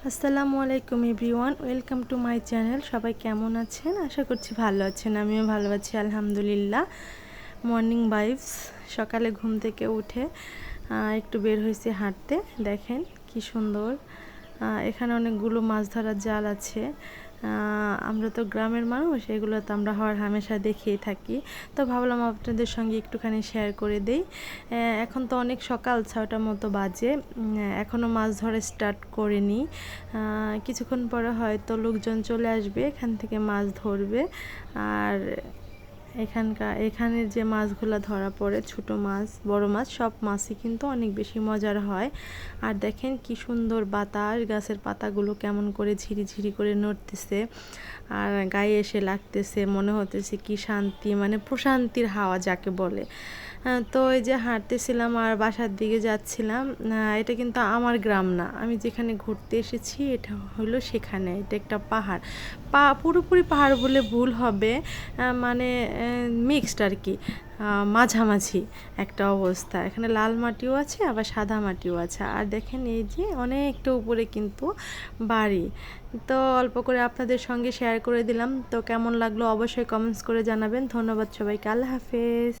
আসসালামু আলাইকুম everyone, welcome to my channel. সবাই কেমন আছেন? আশা করছি ভালো আছেন। আমিও ভালো আছি আলহামদুলিল্লাহ। মর্নিং ভাইবস, সকালে ঘুম থেকে উঠে একটু বের হয়েছি হাঁটতে। দেখেন কি সুন্দর, এখানে অনেকগুলো মাছ ধরার জাল আছে। আমরা তো গ্রামের মানুষ, এগুলো তো আমরা হর হামেশা দেখেই থাকি। তো ভাবলাম আপনাদের সঙ্গে একটুখানি শেয়ার করে দেই। এখন তো অনেক সকাল 6টার মতো বাজে, এখনও মাছ ধরা স্টার্ট করিনি। কিছুক্ষণ পরে হয়তো লোকজন চলে আসবে, এখান থেকে মাছ ধরবে। আর এখানে যে মাছগুলো ধরা পড়ে, ছোট মাছ বড় মাছ সব মাছই কিন্তু অনেক বেশি মজার হয়। আর দেখেন কি সুন্দর বাতাস, গাছের পাতাগুলো কেমন করে ঝিরিঝিরি করে নড়তেছে আর গায়ে এসে লাগতেছে, মনে হতেছে কি শান্তি, মানে প্রশান্তির হাওয়া যাকে বলে। তো এই যে হাঁটতেছিলাম আর বাসার দিকে যাচ্ছিলাম। এটা কিন্তু আমার গ্রাম না, আমি যেখানে ঘুরতে এসেছি এটা হলো সেখানে। এটা একটা পাহাড়, পুরোপুরি পাহাড় বলে ভুল হবে, মানে মিক্সড আর কি, মাঝামাঝি একটা অবস্থা। এখানে লাল মাটিও আছে আবার সাদা মাটিও আছে। আর দেখেন এই যে অনেকটা উপরে কিন্তু বাড়ি। তো অল্প করে আপনাদের সঙ্গে শেয়ার করে দিলাম। তো কেমন লাগলো অবশ্যই কমেন্টস করে জানাবেন। ধন্যবাদ সবাইকে, আল্লাহ হাফেজ।